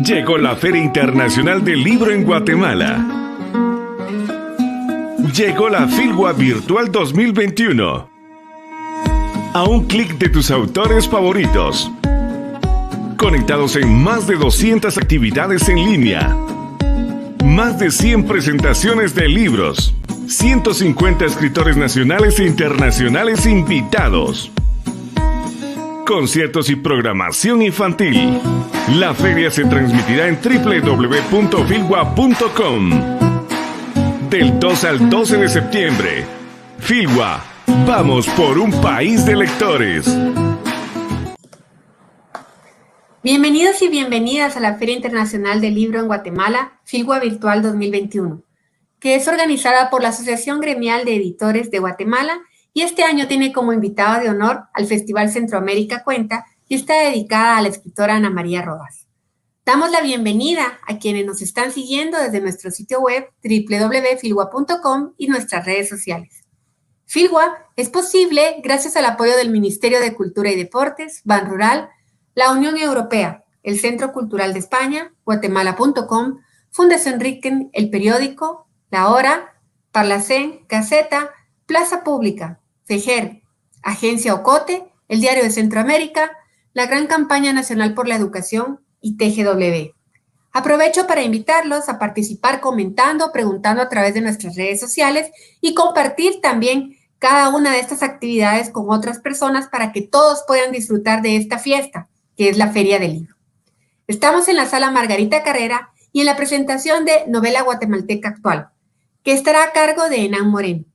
Llegó la Feria Internacional del Libro en Guatemala. Llegó la Filgua Virtual 2021. A un clic de tus autores favoritos. Conectados en más de 200 actividades en línea. Más de 100 presentaciones de libros. 150 escritores nacionales e internacionales invitados. Conciertos y programación infantil. La feria se transmitirá en www.filgua.com. Del 2 al 12 de septiembre. Filgua, vamos por un país de lectores. Bienvenidos y bienvenidas a la Feria Internacional del Libro en Guatemala, Filgua Virtual 2021, que es organizada por la Asociación Gremial de Editores de Guatemala y este año tiene como invitada de honor al Festival Centroamérica Cuenta y está dedicada a la escritora Ana María Rodas. Damos la bienvenida a quienes nos están siguiendo desde nuestro sitio web www.filgua.com y nuestras redes sociales. Filgua es posible gracias al apoyo del Ministerio de Cultura y Deportes, Banrural, la Unión Europea, el Centro Cultural de España, Guatemala.com, Fundación Riquen, El Periódico, La Hora, Parlacén, Gaceta, Plaza Pública, FEJER, Agencia Ocote, el Diario de Centroamérica, la Gran Campaña Nacional por la Educación y TGW. Aprovecho para invitarlos a participar comentando, preguntando a través de nuestras redes sociales y compartir también cada una de estas actividades con otras personas para que todos puedan disfrutar de esta fiesta, que es la Feria del Libro. Estamos en la sala Margarita Carrera y en la presentación de Novela Guatemalteca Actual, que estará a cargo de Hernán Moreno.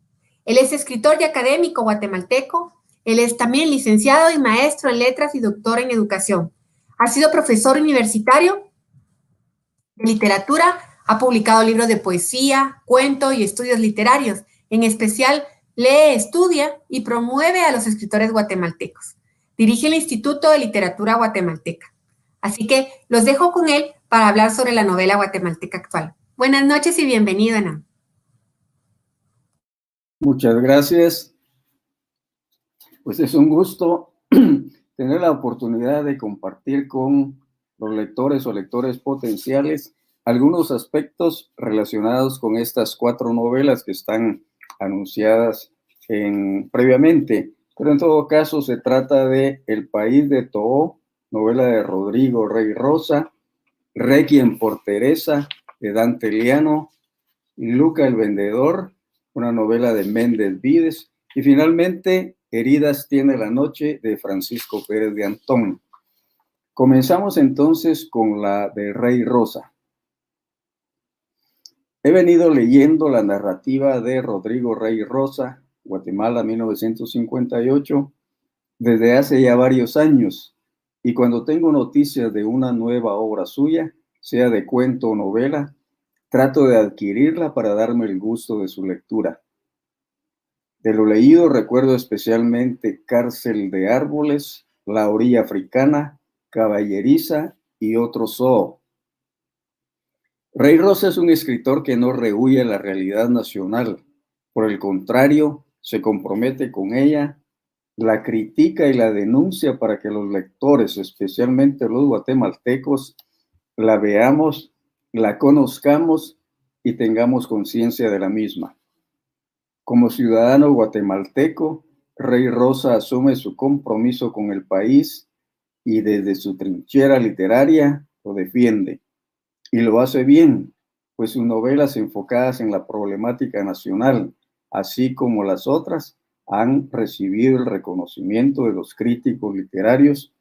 Él es escritor y académico guatemalteco. Él es también licenciado y maestro en letras y doctor en educación. Ha sido profesor universitario de literatura, ha publicado libros de poesía, cuento y estudios literarios. En especial, lee, estudia y promueve a los escritores guatemaltecos. Dirige el Instituto de Literatura Guatemalteca. Así que los dejo con él para hablar sobre la novela guatemalteca actual. Buenas noches y bienvenido, Hernán. Muchas gracias. Pues es un gusto tener la oportunidad de compartir con los lectores o lectores potenciales algunos aspectos relacionados con estas 4 novelas que están anunciadas previamente. Pero en todo caso se trata de El País de Toó, novela de Rodrigo Rey Rosa, Requiem por Teresa, de Dante Liano, Luca el Vendedor, una novela de Méndez Vides, y finalmente Heridas tiene la noche, de Francisco Pérez de Antón. Comenzamos entonces con la de Rey Rosa. He venido leyendo la narrativa de Rodrigo Rey Rosa, Guatemala 1958, desde hace ya varios años, y cuando tengo noticias de una nueva obra suya, sea de cuento o novela, trato de adquirirla para darme el gusto de su lectura. De lo leído recuerdo especialmente Cárcel de Árboles, La Orilla Africana, Caballeriza y Otro Zoo. Rey Rosa es un escritor que no rehúye la realidad nacional. Por el contrario, se compromete con ella, la critica y la denuncia para que los lectores, especialmente los guatemaltecos, la veamos, la conozcamos y tengamos conciencia de la misma. Como ciudadano guatemalteco, Rey Rosa asume su compromiso con el país y desde su trinchera literaria lo defiende. Y lo hace bien, pues sus novelas enfocadas en la problemática nacional, así como las otras, han recibido el reconocimiento de los críticos literarios,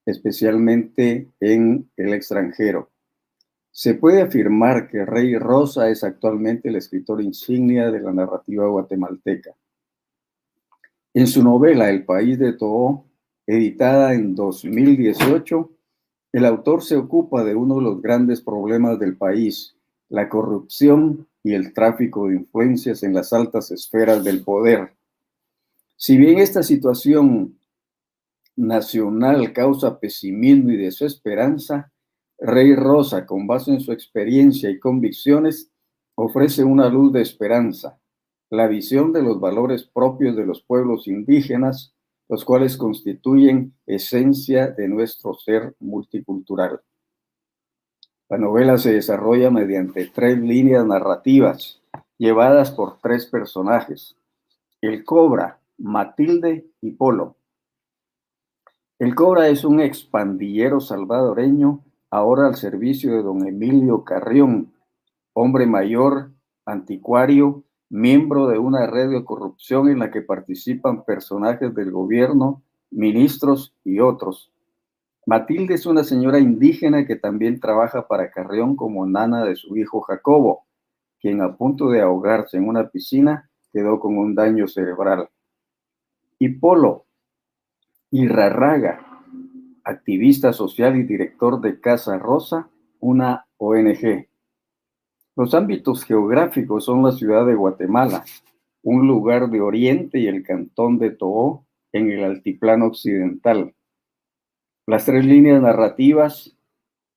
especialmente en el extranjero. Se puede afirmar que Rey Rosa es actualmente el escritor insignia de la narrativa guatemalteca. En su novela El País de Toó, editada en 2018, el autor se ocupa de uno de los grandes problemas del país, la corrupción y el tráfico de influencias en las altas esferas del poder. Si bien esta situación nacional causa pesimismo y desesperanza, Rey Rosa, con base en su experiencia y convicciones, ofrece una luz de esperanza, la visión de los valores propios de los pueblos indígenas, los cuales constituyen esencia de nuestro ser multicultural. La novela se desarrolla mediante 3 líneas narrativas llevadas por 3 personajes: el Cobra, Matilde y Polo. El Cobra es un expandillero salvadoreño, ahora al servicio de don Emilio Carrión, hombre mayor, anticuario, miembro de una red de corrupción en la que participan personajes del gobierno, ministros y otros. Matilde es una señora indígena que también trabaja para Carrión como nana de su hijo Jacobo, quien a punto de ahogarse en una piscina quedó con un daño cerebral. Y Polo Irarrága, activista social y director de Casa Rosa, una ONG. Los ámbitos geográficos son la ciudad de Guatemala, un lugar de Oriente, y el cantón de Toó en el altiplano occidental. Las 3 líneas narrativas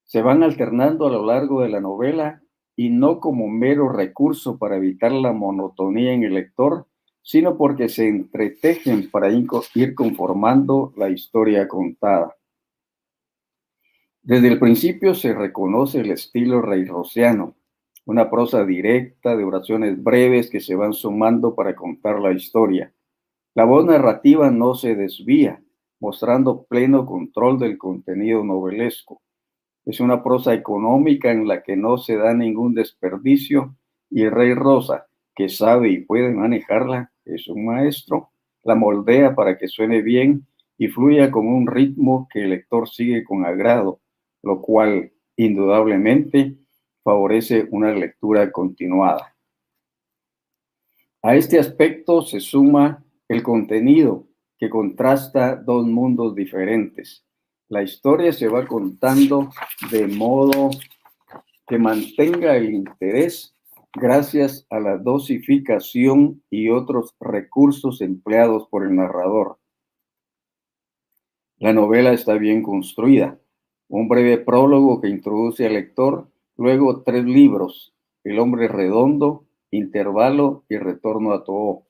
se van alternando a lo largo de la novela y no como mero recurso para evitar la monotonía en el lector, sino porque se entretejen para ir conformando la historia contada. Desde el principio se reconoce el estilo reirrosiano, una prosa directa de oraciones breves que se van sumando para contar la historia. La voz narrativa no se desvía, mostrando pleno control del contenido novelesco. Es una prosa económica en la que no se da ningún desperdicio, y el Rey Rosa, que sabe y puede manejarla, es un maestro, la moldea para que suene bien y fluya con un ritmo que el lector sigue con agrado, lo cual indudablemente favorece una lectura continuada. A este aspecto se suma el contenido, que contrasta 2 mundos diferentes. La historia se va contando de modo que mantenga el interés gracias a la dosificación y otros recursos empleados por el narrador. La novela está bien construida. Un breve prólogo que introduce al lector, luego 3 libros: El hombre redondo, Intervalo y Retorno a Toó.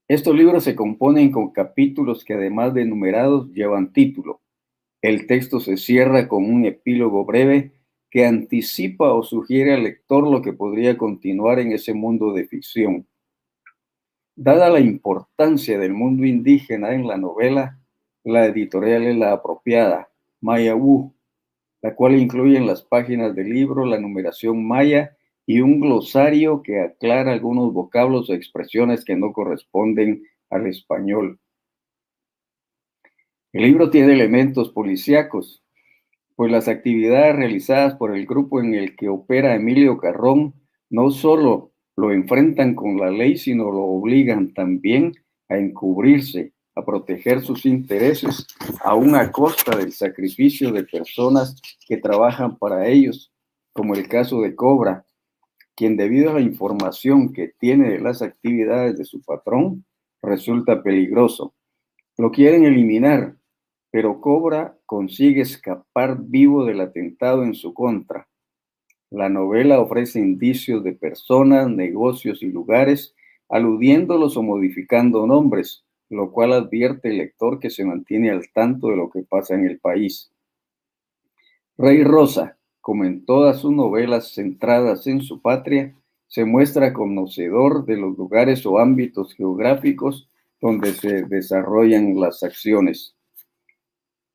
Estos libros se componen con capítulos que, además de numerados, llevan título. El texto se cierra con un epílogo breve que anticipa o sugiere al lector lo que podría continuar en ese mundo de ficción. Dada la importancia del mundo indígena en la novela, la editorial es la apropiada, Maya Wu, la cual incluye en las páginas del libro la numeración maya y un glosario que aclara algunos vocablos o expresiones que no corresponden al español. El libro tiene elementos policíacos, pues las actividades realizadas por el grupo en el que opera Emilio Carrión no solo lo enfrentan con la ley, sino lo obligan también a encubrirse, a proteger sus intereses, aún a costa del sacrificio de personas que trabajan para ellos, como el caso de Cobra, quien, debido a la información que tiene de las actividades de su patrón, resulta peligroso. Lo quieren eliminar, pero Cobra consigue escapar vivo del atentado en su contra. La novela ofrece indicios de personas, negocios y lugares, aludiéndolos o modificando nombres, lo cual advierte el lector que se mantiene al tanto de lo que pasa en el país. Rey Rosa, como en todas sus novelas centradas en su patria, se muestra conocedor de los lugares o ámbitos geográficos donde se desarrollan las acciones.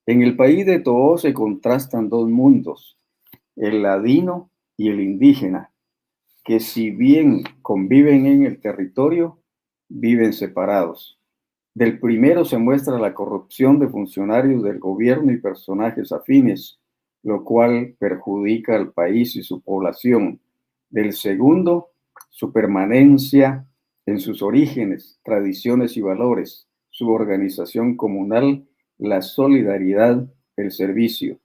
En el país de Toó se contrastan 2 mundos, el ladino y el indígena, que si bien conviven en el territorio, viven separados. Del primero se muestra la corrupción de funcionarios del gobierno y personajes afines, lo cual perjudica al país y su población. Del segundo, su permanencia en sus orígenes, tradiciones y valores, su organización comunal, la solidaridad, el servicio.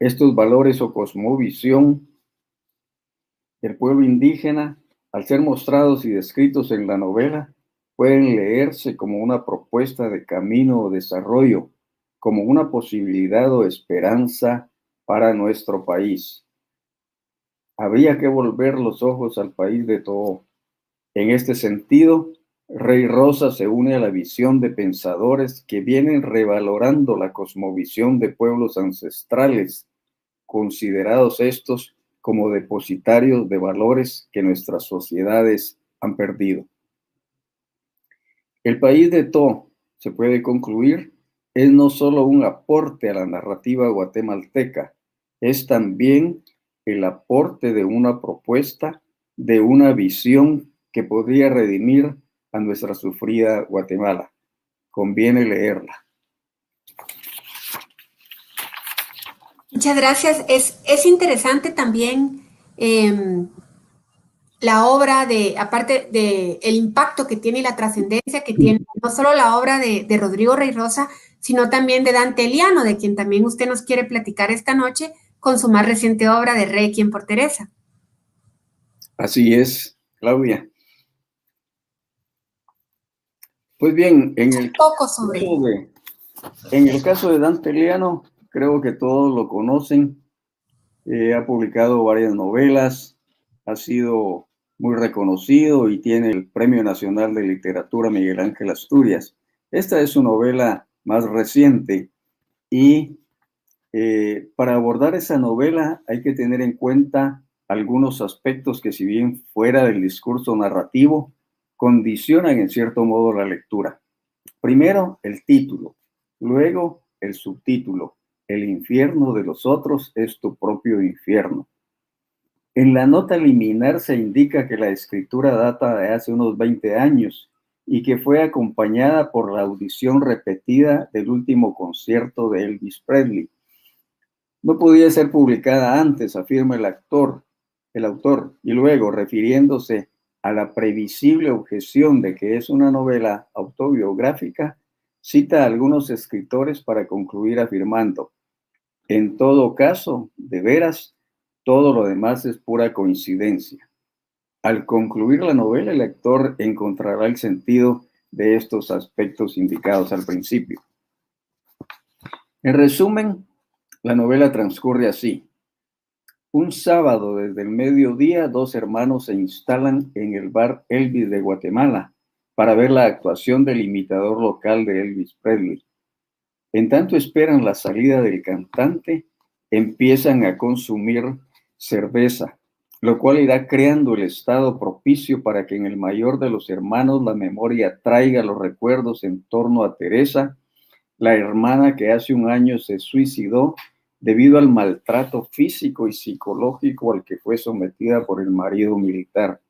Estos valores o cosmovisión del pueblo indígena, al ser mostrados y descritos en la novela, pueden leerse como una propuesta de camino o desarrollo, como una posibilidad o esperanza para nuestro país. Habría que volver los ojos al país de Toó. En este sentido, Rey Rosa se une a la visión de pensadores que vienen revalorando la cosmovisión de pueblos ancestrales, considerados estos como depositarios de valores que nuestras sociedades han perdido. El país de To, se puede concluir, es no solo un aporte a la narrativa guatemalteca, es también el aporte de una propuesta, de una visión que podría redimir a nuestra sufrida Guatemala. Conviene leerla. Muchas gracias. Es interesante también la obra aparte de el impacto que tiene y la trascendencia que tiene, no solo la obra de Rodrigo Rey Rosa, sino también de Dante Eliano, de quien también usted nos quiere platicar esta noche con su más reciente obra de Requiem por Teresa. Así es, Claudia. Pues bien, en el caso de Dante Eliano, creo que todos lo conocen. Ha publicado varias novelas, ha sido muy reconocido y tiene el Premio Nacional de Literatura Miguel Ángel Asturias. Esta es su novela más reciente y para abordar esa novela hay que tener en cuenta algunos aspectos que, si bien fuera del discurso narrativo, condicionan en cierto modo la lectura. Primero, el título, luego el subtítulo. El infierno de los otros es tu propio infierno. En la nota liminar se indica que la escritura data de hace unos 20 años y que fue acompañada por la audición repetida del último concierto de Elvis Presley. No podía ser publicada antes, afirma el autor, y luego, refiriéndose a la previsible objeción de que es una novela autobiográfica, cita a algunos escritores para concluir afirmando: en todo caso, de veras, todo lo demás es pura coincidencia. Al concluir la novela, el lector encontrará el sentido de estos aspectos indicados al principio. En resumen, la novela transcurre así. Un sábado desde el mediodía, dos hermanos se instalan en el bar Elvis de Guatemala para ver la actuación del imitador local de Elvis Presley. En tanto esperan la salida del cantante, empiezan a consumir cerveza, lo cual irá creando el estado propicio para que en el mayor de los hermanos la memoria traiga los recuerdos en torno a Teresa, la hermana que hace un año se suicidó debido al maltrato físico y psicológico al que fue sometida por el marido militar,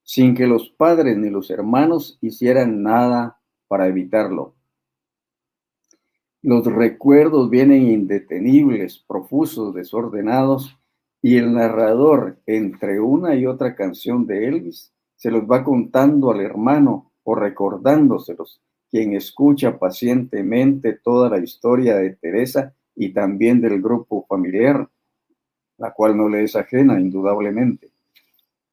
sin que los padres ni los hermanos hicieran nada para evitarlo. Los recuerdos vienen indetenibles, profusos, desordenados, y el narrador, entre una y otra canción de Elvis, se los va contando al hermano o recordándoselos, quien escucha pacientemente toda la historia de Teresa y también del grupo familiar, la cual no le es ajena, indudablemente.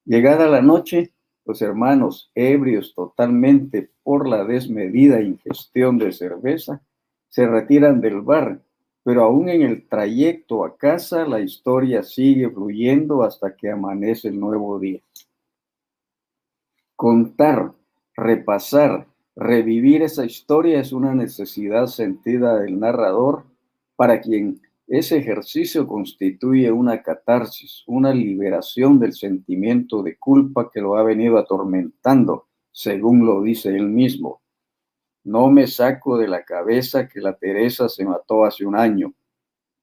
Llegada la noche, los hermanos, ebrios totalmente por la desmedida ingestión de cerveza, se retiran del bar, pero aún en el trayecto a casa la historia sigue fluyendo hasta que amanece el nuevo día. Contar, repasar, revivir esa historia es una necesidad sentida del narrador, para quien ese ejercicio constituye una catarsis, una liberación del sentimiento de culpa que lo ha venido atormentando, según lo dice él mismo. No me saco de la cabeza que la Teresa se mató hace un año.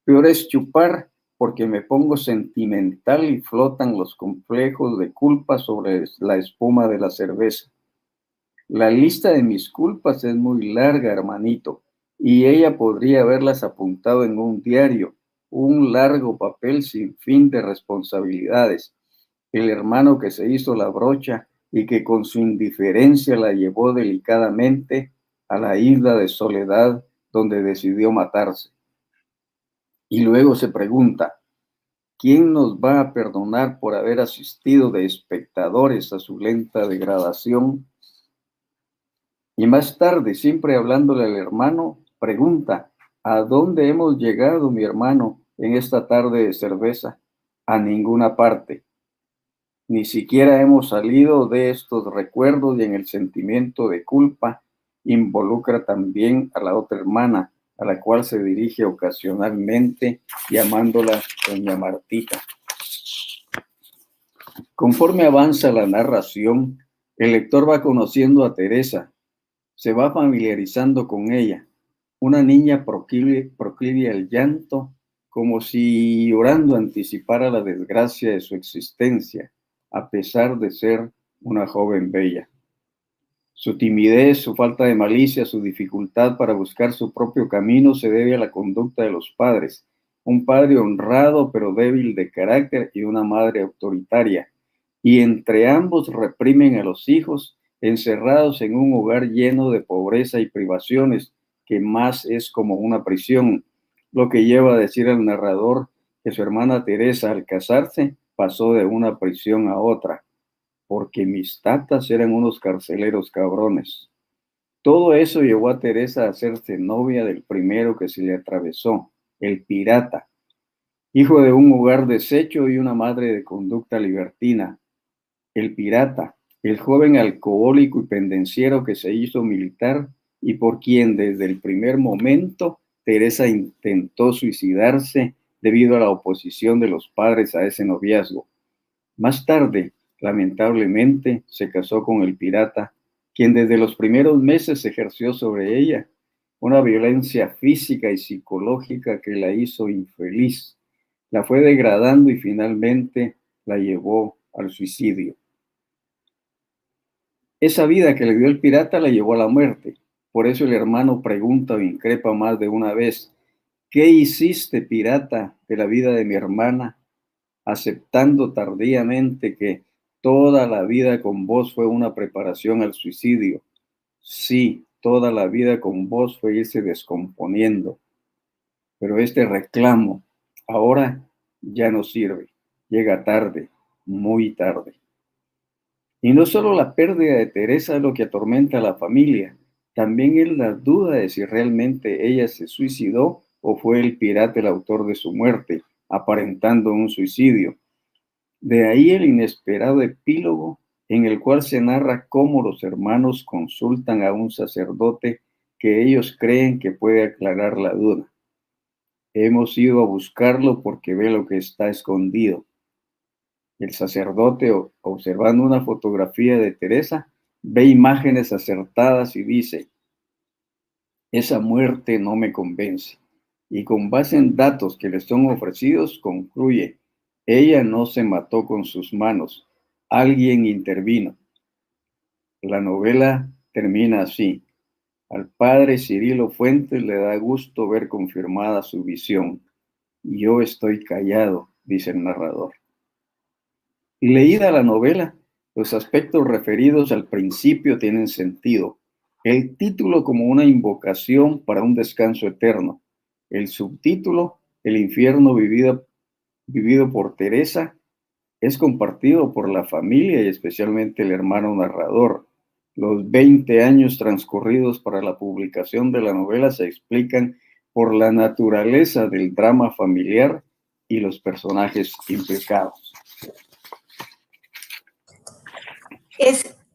Peor es chupar, porque me pongo sentimental y flotan los complejos de culpa sobre la espuma de la cerveza. La lista de mis culpas es muy larga, hermanito, y ella podría haberlas apuntado en un diario, un largo papel sin fin de responsabilidades. El hermano que se hizo la brocha y que con su indiferencia la llevó delicadamente a la isla de soledad donde decidió matarse. Y luego se pregunta: ¿quién nos va a perdonar por haber asistido de espectadores a su lenta degradación? Y más tarde, siempre hablándole al hermano, pregunta: ¿a dónde hemos llegado, mi hermano, en esta tarde de cerveza? A ninguna parte. Ni siquiera hemos salido de estos recuerdos, y en el sentimiento de culpa involucra también a la otra hermana, a la cual se dirige ocasionalmente llamándola Doña Martita. Conforme avanza la narración, el lector va conociendo a Teresa, se va familiarizando con ella, una niña proclive al llanto, como si llorando anticipara la desgracia de su existencia, a pesar de ser una joven bella. Su timidez, su falta de malicia, su dificultad para buscar su propio camino se debe a la conducta de los padres. Un padre honrado pero débil de carácter y una madre autoritaria. Y entre ambos reprimen a los hijos, encerrados en un hogar lleno de pobreza y privaciones, que más es como una prisión, lo que lleva a decir al narrador que su hermana Teresa, al casarse, pasó de una prisión a otra, porque mis tatas eran unos carceleros cabrones. Todo eso llevó a Teresa a hacerse novia del primero que se le atravesó, el pirata, hijo de un hogar deshecho y una madre de conducta libertina. El pirata, el joven alcohólico y pendenciero que se hizo militar y por quien desde el primer momento Teresa intentó suicidarse debido a la oposición de los padres a ese noviazgo. Más tarde, lamentablemente, se casó con el pirata, quien desde los primeros meses ejerció sobre ella una violencia física y psicológica que la hizo infeliz. La fue degradando y finalmente la llevó al suicidio. Esa vida que le dio el pirata la llevó a la muerte. Por eso el hermano pregunta o increpa más de una vez: ¿qué hiciste, pirata, de la vida de mi hermana? Aceptando tardíamente que toda la vida con vos fue una preparación al suicidio. Sí, toda la vida con vos fue irse descomponiendo. Pero este reclamo ahora ya no sirve. Llega tarde, muy tarde. Y no solo la pérdida de Teresa es lo que atormenta a la familia, también es la duda de si realmente ella se suicidó o fue el pirata el autor de su muerte, aparentando un suicidio. De ahí el inesperado epílogo en el cual se narra cómo los hermanos consultan a un sacerdote que ellos creen que puede aclarar la duda. Hemos ido a buscarlo porque ve lo que está escondido. El sacerdote, observando una fotografía de Teresa, ve imágenes acertadas y dice: esa muerte no me convence. Y con base en datos que le son ofrecidos, concluye: ella no se mató con sus manos, alguien intervino. La novela termina así: al padre Cirilo Fuentes le da gusto ver confirmada su visión. Yo estoy callado, dice el narrador. Leída la novela, los aspectos referidos al principio tienen sentido. El título como una invocación para un descanso eterno. El subtítulo, el infierno vivido por Teresa, es compartido por la familia y especialmente el hermano narrador. Los 20 años transcurridos para la publicación de la novela se explican por la naturaleza del drama familiar y los implicados.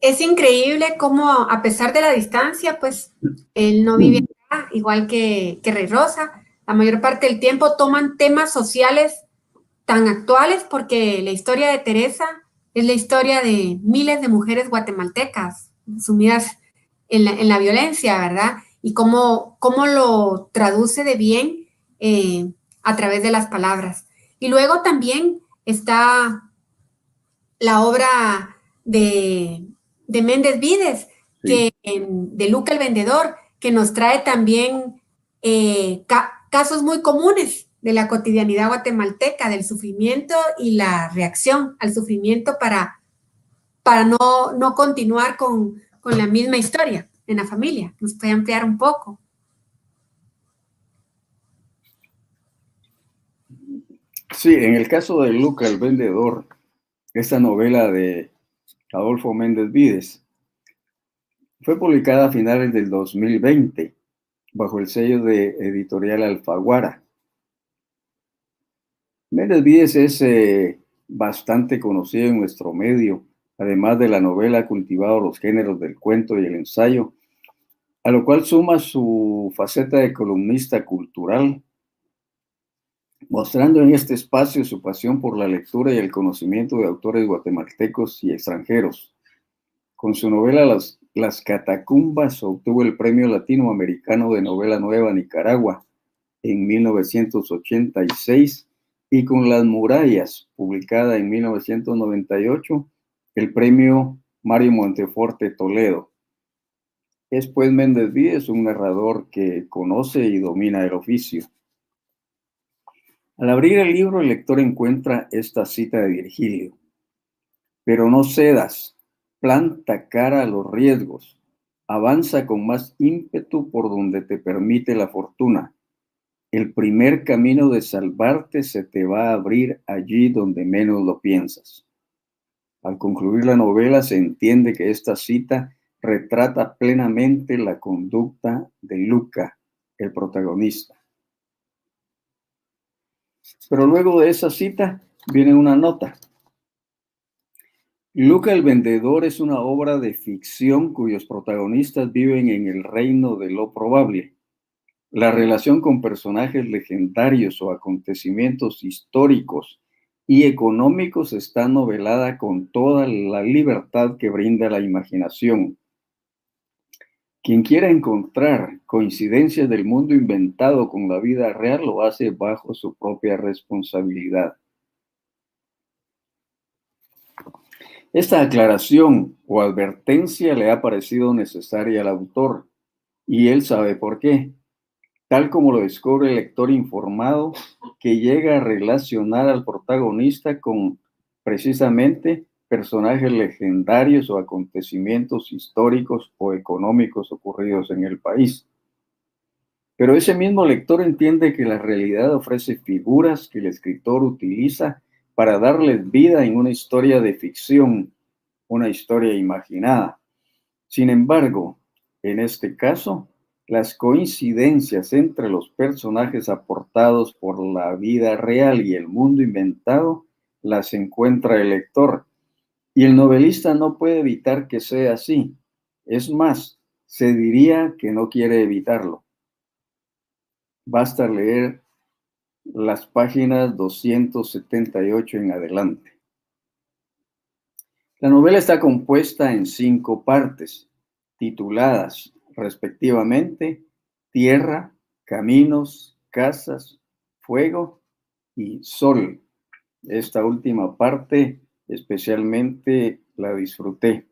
Es increíble cómo, a pesar de la distancia, pues él no vive acá, igual que Rey Rosa. La mayor parte del tiempo toman temas sociales tan actuales, porque la historia de Teresa es la historia de miles de mujeres guatemaltecas sumidas en la violencia, ¿verdad? Y cómo lo traduce de bien a través de las palabras. Y luego también está la obra de Méndez Vides, Sí. de Luca el Vendedor, que nos trae también casos muy comunes de la cotidianidad guatemalteca, del sufrimiento y la reacción al sufrimiento para no continuar con la misma historia en la familia. ¿Nos puede ampliar un poco? Sí, en el caso de Luca el Vendedor, esta novela de Adolfo Méndez Vides fue publicada a finales del 2020 bajo el sello de Editorial Alfaguara. Méndez Vides es bastante conocido en nuestro medio. Además de la novela, ha cultivado los géneros del cuento y el ensayo. a lo cual suma su faceta de columnista cultural, mostrando en este espacio su pasión por la lectura y el conocimiento de autores guatemaltecos y extranjeros. Con su novela Las Catacumbas obtuvo el Premio Latinoamericano de Novela Nueva Nicaragua en 1986 y con Las Murallas, publicada en 1998, el Premio Mario Monteforte Toledo. Es pues Méndez Vides un narrador que conoce y domina el oficio. Al abrir el libro, el lector encuentra esta cita de Virgilio: pero no cedas, planta cara a los riesgos, avanza con más ímpetu por donde te permite la fortuna. El primer camino de salvarte se te va a abrir allí donde menos lo piensas. Al concluir la novela se entiende que esta cita retrata plenamente la conducta de Luca, el protagonista. Pero luego de esa cita viene una nota. Luca el Vendedor es una obra de ficción cuyos protagonistas viven en el reino de lo probable. La relación con personajes legendarios o acontecimientos históricos y económicos está novelada con toda la libertad que brinda la imaginación. Quien quiera encontrar coincidencias del mundo inventado con la vida real lo hace bajo su propia responsabilidad. Esta aclaración o advertencia le ha parecido necesaria al autor, y él sabe por qué, tal como lo descubre el lector informado que llega a relacionar al protagonista con precisamente personajes legendarios o acontecimientos históricos o económicos ocurridos en el país. Pero ese mismo lector entiende que la realidad ofrece figuras que el escritor utiliza para darles vida en una historia de ficción, una historia imaginada. Sin embargo, en este caso, las coincidencias entre los personajes aportados por la vida real y el mundo inventado las encuentra el lector, y el novelista no puede evitar que sea así. Es más, se diría que no quiere evitarlo. Basta leer las páginas 278 en adelante. La novela está compuesta en 5 partes, tituladas respectivamente Tierra, Caminos, Casas, Fuego y Sol. Esta última parte especialmente la disfruté.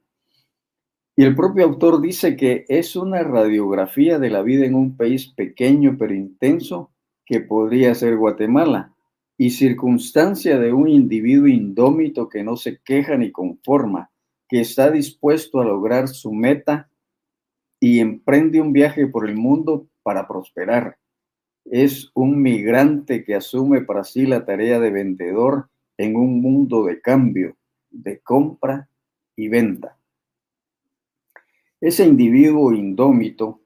Y el propio autor dice que es una radiografía de la vida en un país pequeño pero intenso que podría ser Guatemala, y circunstancia de un individuo indómito que no se queja ni conforma, que está dispuesto a lograr su meta y emprende un viaje por el mundo para prosperar. Es un migrante que asume para sí la tarea de vendedor en un mundo de cambio, de compra y venta. Ese individuo indómito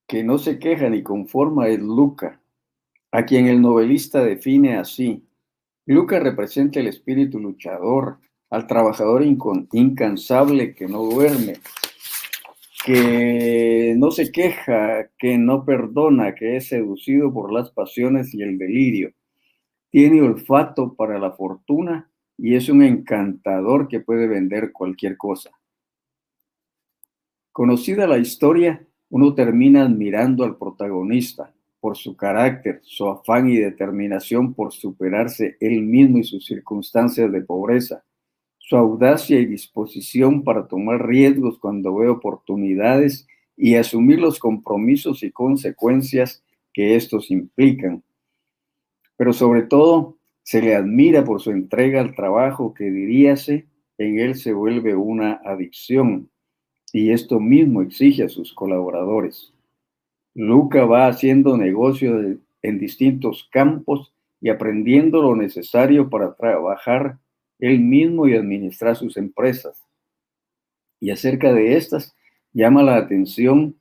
que no se queja ni conforma es Luca, a quien el novelista define así. Luca representa el espíritu luchador, al trabajador incansable que no duerme, que no se queja, que no perdona, que es seducido por las pasiones y el delirio. Tiene olfato para la fortuna y es un encantador que puede vender cualquier cosa. Conocida la historia, uno termina admirando al protagonista por su carácter, su afán y determinación por superarse él mismo y sus circunstancias de pobreza, su audacia y disposición para tomar riesgos cuando ve oportunidades y asumir los compromisos y consecuencias que estos implican. Pero sobre todo, se le admira por su entrega al trabajo que, diríase, en él se vuelve una adicción, y esto mismo exige a sus colaboradores. Luca va haciendo negocio en distintos campos y aprendiendo lo necesario para trabajar él mismo y administrar sus empresas. Y acerca de estas, llama la atención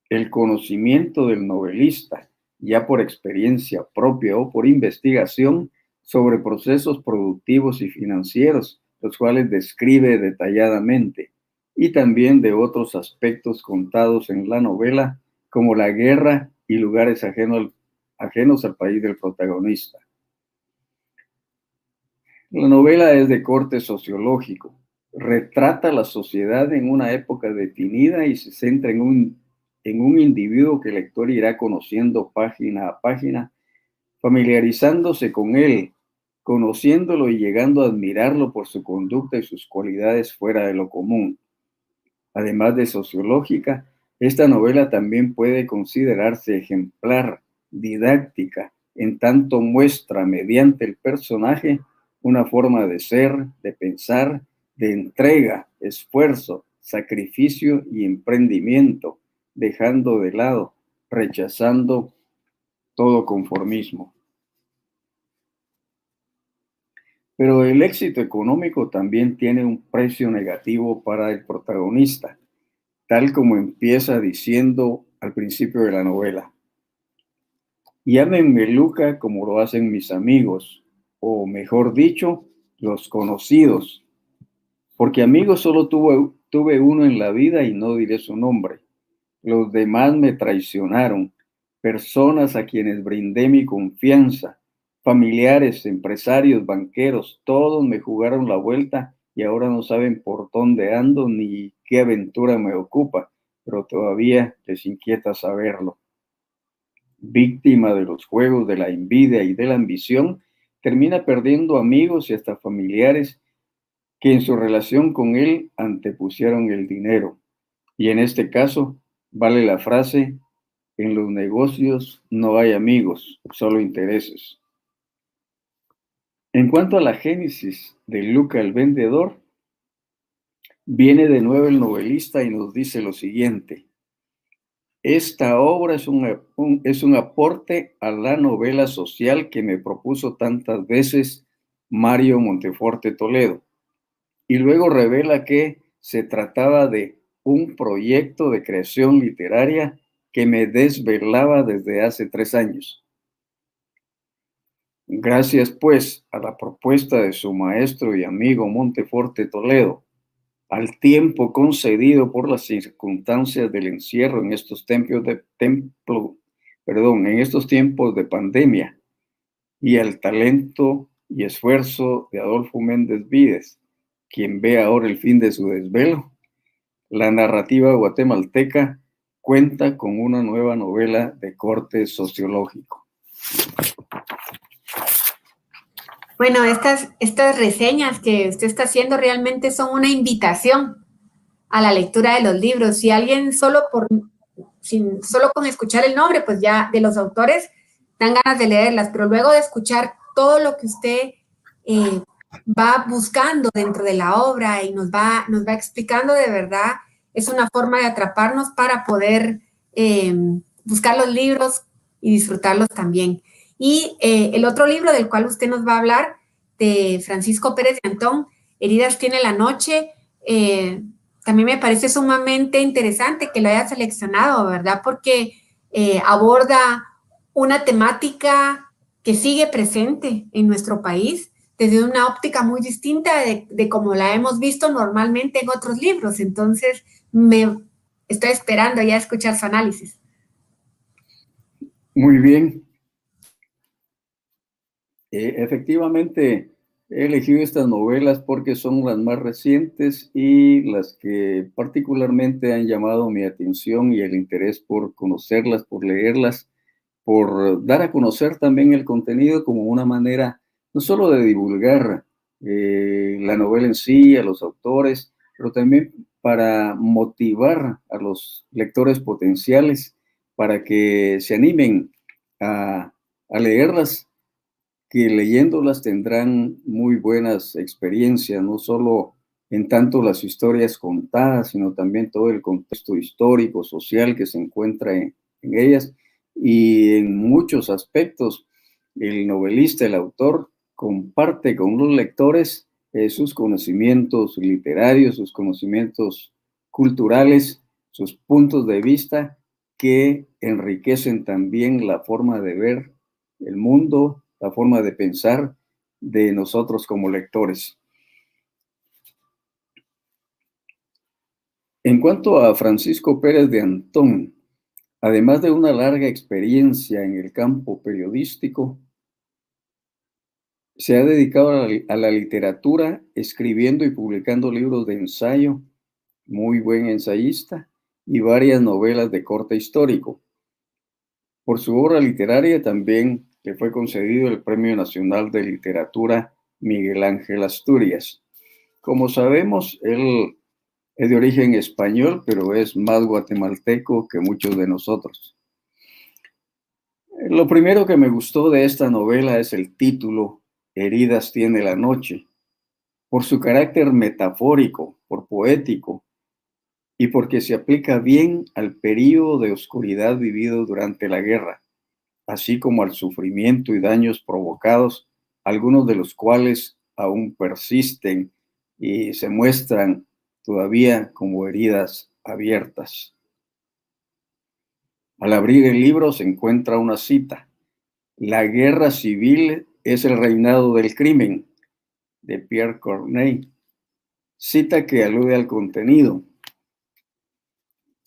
el conocimiento del novelista, ya por experiencia propia o por investigación, sobre procesos productivos y financieros, los cuales describe detalladamente. y también de otros aspectos contados en la novela, como la guerra y lugares ajenos al país del protagonista. La novela es de corte sociológico, retrata la sociedad en una época definida y se centra en un individuo que el lector irá conociendo página a página, familiarizándose con él, conociéndolo y llegando a admirarlo por su conducta y sus cualidades fuera de lo común. Además de sociológica, esta novela también puede considerarse ejemplar, didáctica, en tanto muestra mediante el personaje una forma de ser, de pensar, de entrega, esfuerzo, sacrificio y emprendimiento, dejando de lado, rechazando todo conformismo. Pero el éxito económico también tiene un precio negativo para el protagonista, tal como empieza diciendo al principio de la novela. Llámenme Luca como lo hacen mis amigos, o mejor dicho, los conocidos, porque amigos solo tuve uno en la vida y no diré su nombre. Los demás me traicionaron, personas a quienes brindé mi confianza, familiares, empresarios, banqueros, todos me jugaron la vuelta y ahora no saben por dónde ando ni qué aventura me ocupa, pero todavía les inquieta saberlo. Víctima de los juegos de la envidia y de la ambición, termina perdiendo amigos y hasta familiares que en su relación con él antepusieron el dinero. Y en este caso, vale la frase: en los negocios no hay amigos, solo intereses. En cuanto a la génesis de Luca el vendedor, viene de nuevo el novelista y nos dice lo siguiente: esta obra es un aporte a la novela social que me propuso tantas veces Mario Monteforte Toledo. Y luego revela que se trataba de un proyecto de creación literaria que me desvelaba desde hace 3 años. Gracias, pues, a la propuesta de su maestro y amigo Monteforte Toledo, al tiempo concedido por las circunstancias del encierro en estos tiempos de pandemia, y al talento y esfuerzo de Adolfo Méndez Vides, quien ve ahora el fin de su desvelo, la narrativa guatemalteca cuenta con una nueva novela de corte sociológico. Bueno, estas reseñas que usted está haciendo realmente son una invitación a la lectura de los libros. Si alguien solo con escuchar el nombre, pues ya de los autores, dan ganas de leerlas, pero luego de escuchar todo lo que usted va buscando dentro de la obra y nos va explicando, de verdad, es una forma de atraparnos para poder buscar los libros y disfrutarlos también. Y el otro libro del cual usted nos va a hablar, de Francisco Pérez de Antón, Heridas tiene la noche, también me parece sumamente interesante que lo haya seleccionado, ¿verdad? Porque aborda una temática que sigue presente en nuestro país desde una óptica muy distinta de como la hemos visto normalmente en otros libros. Entonces, me estoy esperando ya escuchar su análisis. Muy bien. Efectivamente, he elegido estas novelas porque son las más recientes y las que particularmente han llamado mi atención y el interés por conocerlas, por leerlas, por dar a conocer también el contenido como una manera no solo de divulgar la novela en sí, a los autores, pero también para motivar a los lectores potenciales para que se animen a leerlas, que leyéndolas tendrán muy buenas experiencias, no solo en tanto las historias contadas, sino también todo el contexto histórico, social que se encuentra en ellas, y en muchos aspectos el novelista, el autor, comparte con los lectores sus conocimientos literarios, sus conocimientos culturales, sus puntos de vista que enriquecen también la forma de ver el mundo, la forma de pensar de nosotros como lectores. En cuanto a Francisco Pérez de Antón, además de una larga experiencia en el campo periodístico, se ha dedicado a la literatura, escribiendo y publicando libros de ensayo, muy buen ensayista, y varias novelas de corte histórico. Por su obra literaria también le fue concedido el Premio Nacional de Literatura Miguel Ángel Asturias. Como sabemos, él es de origen español, pero es más guatemalteco que muchos de nosotros. Lo primero que me gustó de esta novela es el título, Heridas tiene la noche, por su carácter metafórico, por poético, y porque se aplica bien al período de oscuridad vivido durante la guerra, así como al sufrimiento y daños provocados, algunos de los cuales aún persisten y se muestran todavía como heridas abiertas. Al abrir el libro se encuentra una cita: La guerra civil es el reinado del crimen, de Pierre Corneille, cita que alude al contenido.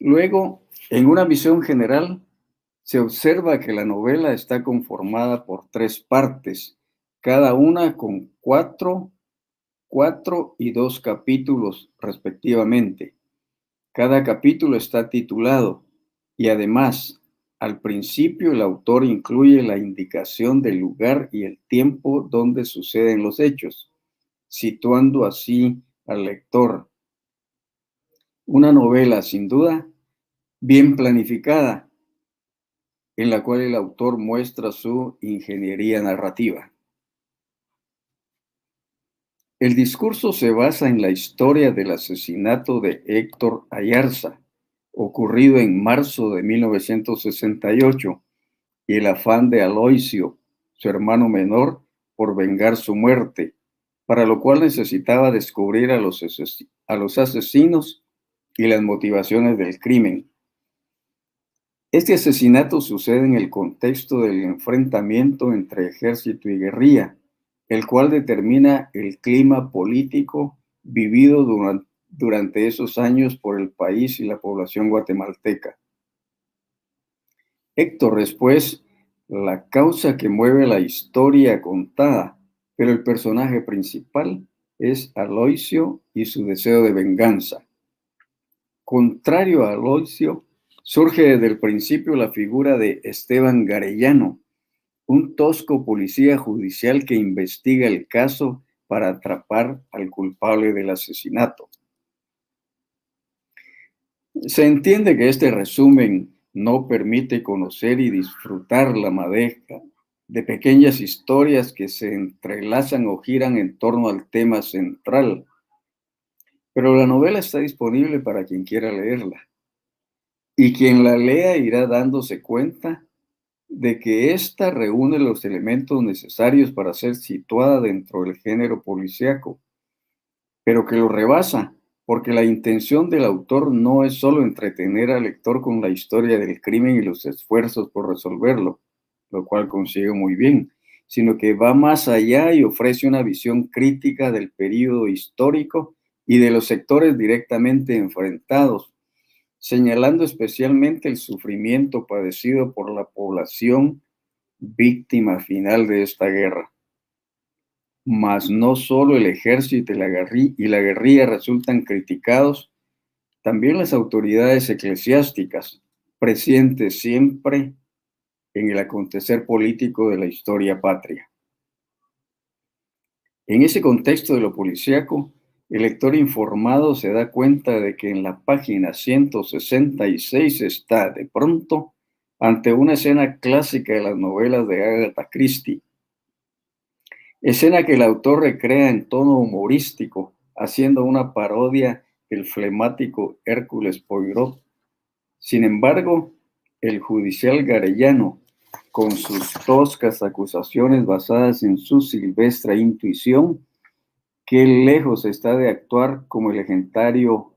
Luego, en una visión general, se observa que la novela está conformada por 3 partes, cada una con 4 y 2 capítulos respectivamente. Cada capítulo está titulado y además, al principio el autor incluye la indicación del lugar y el tiempo donde suceden los hechos, situando así al lector. Una novela, sin duda, bien planificada, en la cual el autor muestra su ingeniería narrativa. El discurso se basa en la historia del asesinato de Héctor Ayarza, ocurrido en marzo de 1968, y el afán de Aloisio, su hermano menor, por vengar su muerte, para lo cual necesitaba descubrir a los asesinos y las motivaciones del crimen. Este asesinato sucede en el contexto del enfrentamiento entre ejército y guerrilla, el cual determina el clima político vivido durante esos años por el país y la población guatemalteca. Héctor es, pues, la causa que mueve la historia contada, pero el personaje principal es Aloisio y su deseo de venganza. Contrario a Aloisio, surge desde el principio la figura de Esteban Garellano, un tosco policía judicial que investiga el caso para atrapar al culpable del asesinato. Se entiende que este resumen no permite conocer y disfrutar la madeja de pequeñas historias que se entrelazan o giran en torno al tema central, pero la novela está disponible para quien quiera leerla, y quien la lea irá dándose cuenta de que ésta reúne los elementos necesarios para ser situada dentro del género policíaco, pero que lo rebasa, porque la intención del autor no es solo entretener al lector con la historia del crimen y los esfuerzos por resolverlo, lo cual consigue muy bien, sino que va más allá y ofrece una visión crítica del período histórico y de los sectores directamente enfrentados, señalando especialmente el sufrimiento padecido por la población víctima final de esta guerra. Mas no solo el ejército y la guerrilla resultan criticados, también las autoridades eclesiásticas, presentes siempre en el acontecer político de la historia patria. En ese contexto de lo policíaco, el lector informado se da cuenta de que en la página 166 está, de pronto, ante una escena clásica de las novelas de Agatha Christie. Escena que el autor recrea en tono humorístico, haciendo una parodia del flemático Hércules Poirot. Sin embargo, el judicial garellano, con sus toscas acusaciones basadas en su silvestre intuición, qué lejos está de actuar como el legendario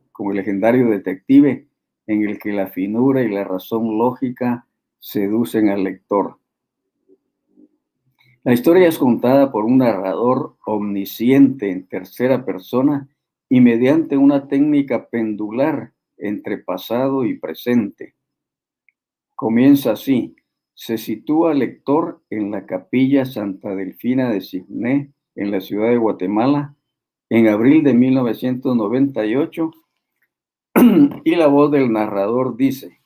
detective en el que la finura y la razón lógica seducen al lector. La historia es contada por un narrador omnisciente en tercera persona y mediante una técnica pendular entre pasado y presente. Comienza así. Se sitúa el lector en la Capilla Santa Delfina de Signé, en la ciudad de Guatemala, en abril de 1998, y la voz del narrador dice: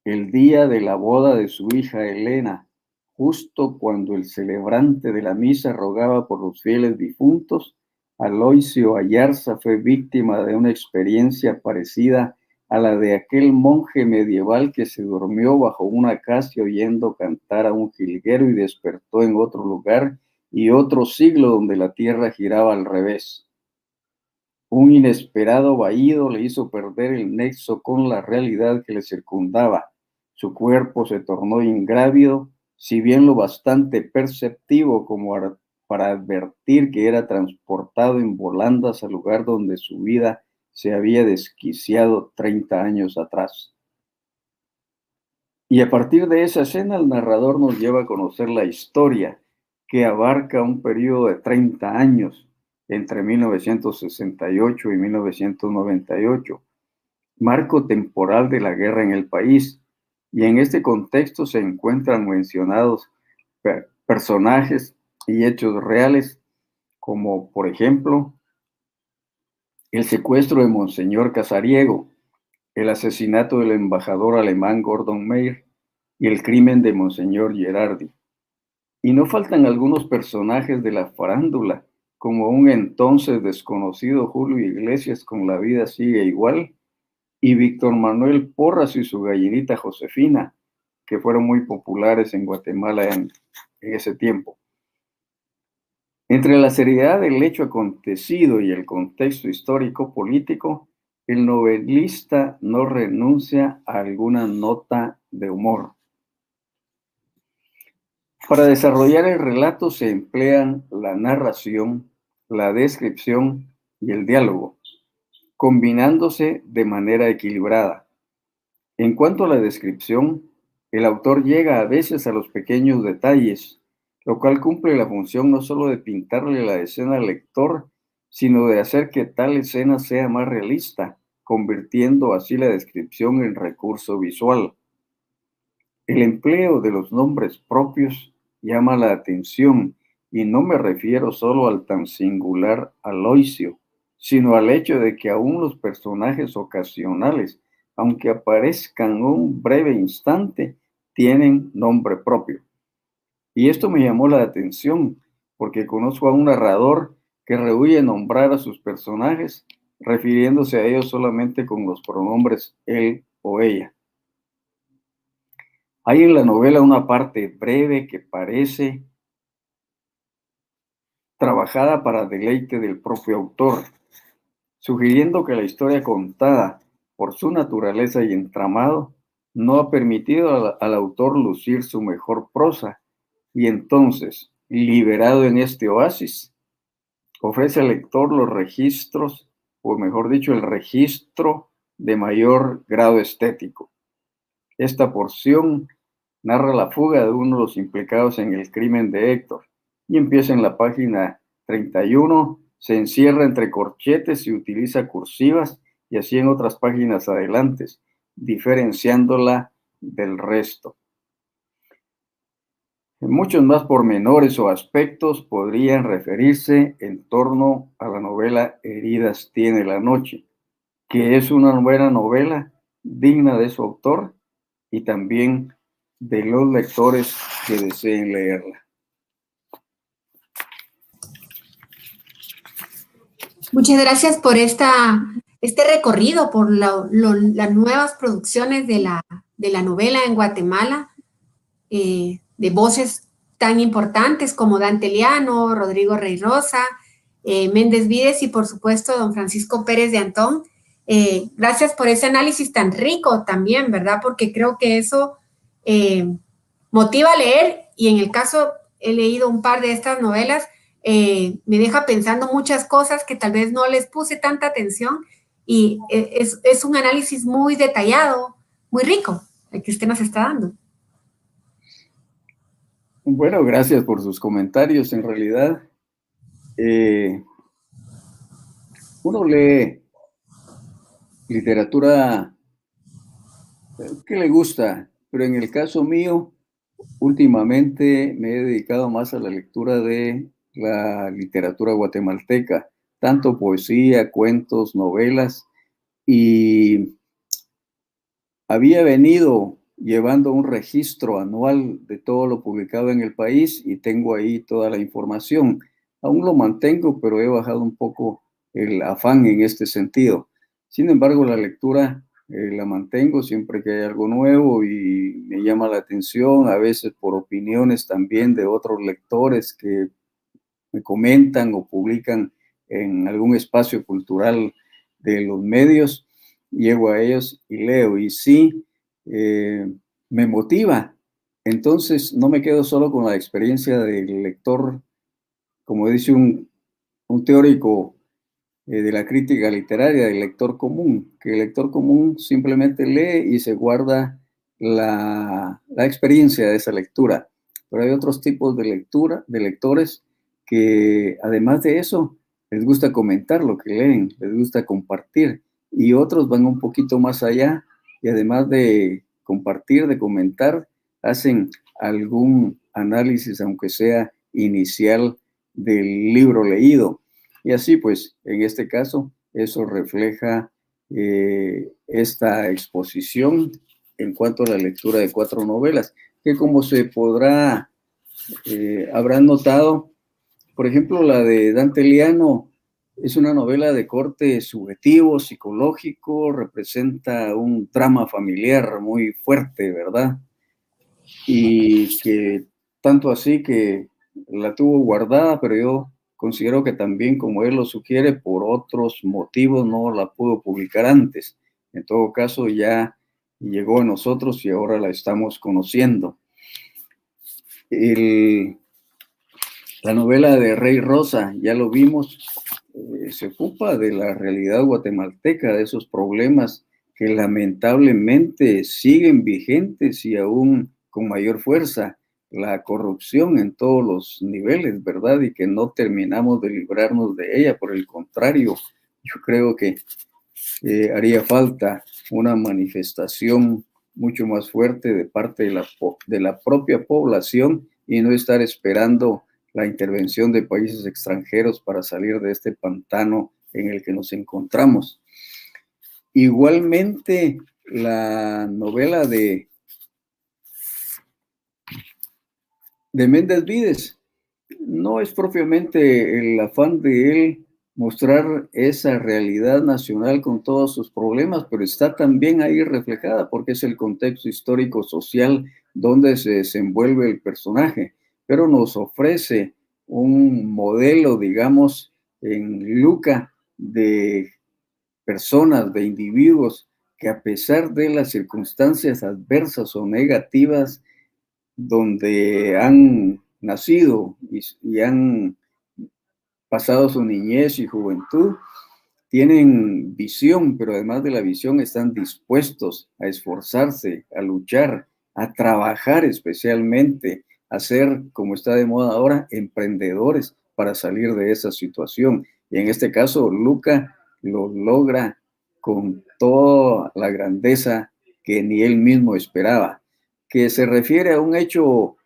el día de la boda de su hija Elena, justo cuando el celebrante de la misa rogaba por los fieles difuntos, Aloisio Ayarza fue víctima de una experiencia parecida a la de aquel monje medieval que se durmió bajo una acacia oyendo cantar a un jilguero y despertó en otro lugar y otro siglo donde la tierra giraba al revés. Un inesperado vahido le hizo perder el nexo con la realidad que le circundaba. Su cuerpo se tornó ingrávido, si bien lo bastante perceptivo como para advertir que era transportado en volandas al lugar donde su vida se había desquiciado 30 años atrás. Y a partir de esa escena, el narrador nos lleva a conocer la historia, que abarca un periodo de 30 años, entre 1968 y 1998, marco temporal de la guerra en el país, y en este contexto se encuentran mencionados personajes y hechos reales, como por ejemplo el secuestro de Monseñor Casariego, el asesinato del embajador alemán Gordon Meyer y el crimen de Monseñor Gerardi. Y no faltan algunos personajes de la farándula, como un entonces desconocido Julio Iglesias con La vida sigue igual, y Víctor Manuel Porras y su gallinita Josefina, que fueron muy populares en Guatemala en ese tiempo. Entre la seriedad del hecho acontecido y el contexto histórico-político, el novelista no renuncia a alguna nota de humor. Para desarrollar el relato se emplean la narración, la descripción y el diálogo, combinándose de manera equilibrada. En cuanto a la descripción, el autor llega a veces a los pequeños detalles, lo cual cumple la función no solo de pintarle la escena al lector, sino de hacer que tal escena sea más realista, convirtiendo así la descripción en recurso visual. El empleo de los nombres propios llama la atención, y no me refiero solo al tan singular Aloisio, sino al hecho de que aún los personajes ocasionales, aunque aparezcan un breve instante, tienen nombre propio. Y esto me llamó la atención, porque conozco a un narrador que rehúye nombrar a sus personajes, refiriéndose a ellos solamente con los pronombres él o ella. Hay en la novela una parte breve que parece trabajada para deleite del propio autor, sugiriendo que la historia contada, por su naturaleza y entramado, no ha permitido al autor lucir su mejor prosa, y entonces, liberado en este oasis, ofrece al lector los registros, o mejor dicho, el registro de mayor grado estético. Esta porción narra la fuga de uno de los implicados en el crimen de Héctor, y empieza en la página 31, se encierra entre corchetes y utiliza cursivas, y así en otras páginas adelante, diferenciándola del resto. Muchos más pormenores o aspectos podrían referirse en torno a la novela Heridas tiene la noche, que es una buena novela digna de su autor y también de los lectores que deseen leerla. Muchas gracias por este recorrido por las nuevas producciones de la novela en Guatemala, de voces tan importantes como Dante Liano, Rodrigo Rey Rosa, Méndez Vides y por supuesto don Francisco Pérez de Antón. Gracias por ese análisis tan rico también, ¿verdad? Porque creo que eso motiva a leer, y en el caso he leído un par de estas novelas, me deja pensando muchas cosas que tal vez no les puse tanta atención, y es un análisis muy detallado, muy rico, el que usted nos está dando. Bueno, gracias por sus comentarios. En realidad, uno lee Literatura que le gusta, pero en el caso mío, últimamente me he dedicado más a la lectura de la literatura guatemalteca, tanto poesía, cuentos, novelas, y había venido llevando un registro anual de todo lo publicado en el país y tengo ahí toda la información. Aún lo mantengo, pero he bajado un poco el afán en este sentido. Sin embargo, la lectura la mantengo siempre que hay algo nuevo y me llama la atención, a veces por opiniones también de otros lectores que me comentan o publican en algún espacio cultural de los medios, llego a ellos y leo, y sí, me motiva. Entonces, no me quedo solo con la experiencia del lector, como dice un teórico de la crítica literaria, del lector común, que el lector común simplemente lee y se guarda la experiencia de esa lectura. Pero hay otros tipos de lectura, de lectores, que además de eso, les gusta comentar lo que leen, les gusta compartir, y otros van un poquito más allá, y además de compartir, de comentar, hacen algún análisis, aunque sea inicial, del libro leído. Y así pues, en este caso, eso refleja esta exposición en cuanto a la lectura de 4 novelas, que como se podrá, habrán notado, por ejemplo, la de Dante Liano es una novela de corte subjetivo, psicológico, representa un drama familiar muy fuerte, ¿verdad? Y que tanto así que la tuvo guardada, pero yo considero que también, como él lo sugiere, por otros motivos no la pudo publicar antes. En todo caso, ya llegó a nosotros y ahora la estamos conociendo. La novela de Rey Rosa, ya lo vimos, se ocupa de la realidad guatemalteca, de esos problemas que lamentablemente siguen vigentes y aún con mayor fuerza, la corrupción en todos los niveles, ¿verdad? Y que no terminamos de librarnos de ella, por el contrario, yo creo que haría falta una manifestación mucho más fuerte de parte de la propia población y no estar esperando la intervención de países extranjeros para salir de este pantano en el que nos encontramos. Igualmente, la novela de Méndez Vides no es propiamente el afán de él mostrar esa realidad nacional con todos sus problemas, pero está también ahí reflejada porque es el contexto histórico social donde se desenvuelve el personaje, pero nos ofrece un modelo, digamos, en Luca, de personas, de individuos que a pesar de las circunstancias adversas o negativas donde han nacido y han pasado su niñez y juventud, tienen visión, pero además de la visión están dispuestos a esforzarse, a luchar, a trabajar especialmente, a ser, como está de moda ahora, emprendedores para salir de esa situación. Y en este caso, Luca lo logra con toda la grandeza que ni él mismo esperaba, que se refiere a un hecho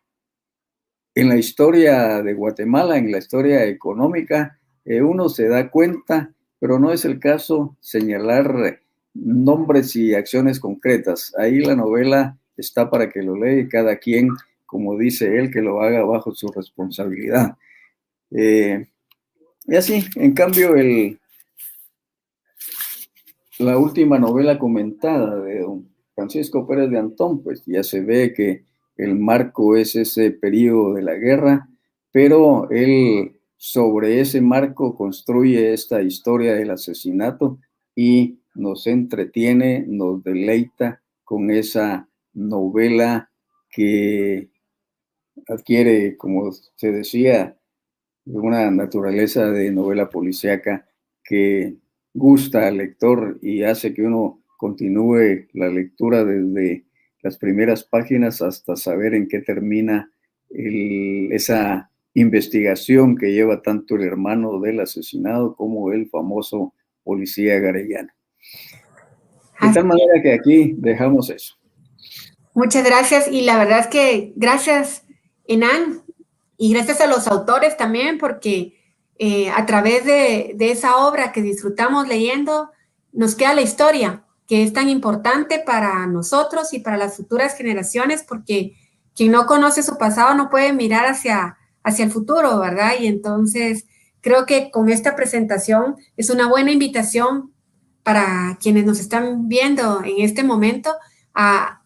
en la historia de Guatemala, en la historia económica, uno se da cuenta, pero no es el caso señalar nombres y acciones concretas. Ahí la novela está para que lo lea y cada quien, como dice él, que lo haga bajo su responsabilidad. Y así, en cambio, la última novela comentada de don Francisco Pérez de Antón, pues ya se ve que el marco es ese periodo de la guerra, pero él sobre ese marco construye esta historia del asesinato y nos entretiene, nos deleita con esa novela que adquiere, como se decía, una naturaleza de novela policíaca que gusta al lector y hace que uno continúe la lectura desde las primeras páginas hasta saber en qué termina esa investigación que lleva tanto el hermano del asesinado como el famoso policía Garellano. De tal manera que aquí dejamos eso. Muchas gracias. Y la verdad es que gracias, Enan, y gracias a los autores también, porque a través de esa obra que disfrutamos leyendo, nos queda la historia, que es tan importante para nosotros y para las futuras generaciones, porque quien no conoce su pasado no puede mirar hacia el futuro, ¿verdad? Y entonces creo que con esta presentación es una buena invitación para quienes nos están viendo en este momento a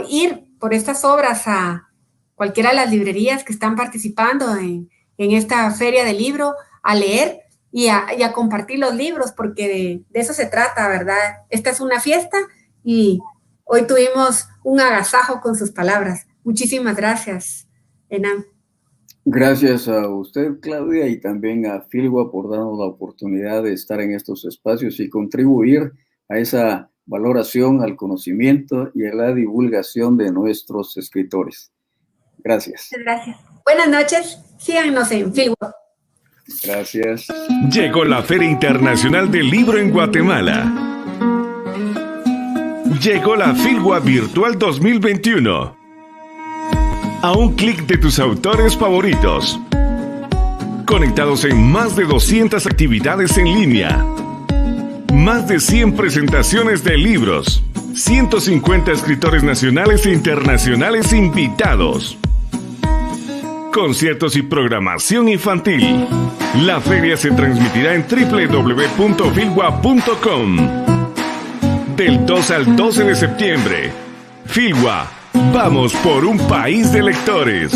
ir por estas obras a cualquiera de las librerías que están participando en esta feria del libro, a leer y a compartir los libros, porque de eso se trata, ¿verdad? Esta es una fiesta y hoy tuvimos un agasajo con sus palabras. Muchísimas gracias, Enan. Gracias a usted, Claudia, y también a Filgua por darnos la oportunidad de estar en estos espacios y contribuir a esa valoración, al conocimiento y a la divulgación de nuestros escritores. Gracias. Gracias. Buenas noches. Síganos en Filgua. Gracias. Llegó la Feria Internacional del Libro en Guatemala. Llegó la Filgua Virtual 2021. A un clic de tus autores favoritos. Conectados en más de 200 actividades en línea. Más de 100 presentaciones de libros. 150 escritores nacionales e internacionales invitados. Conciertos y programación infantil. La feria se transmitirá en www.filgua.com. Del 2 al 12 de septiembre. Filgua, vamos por un país de lectores.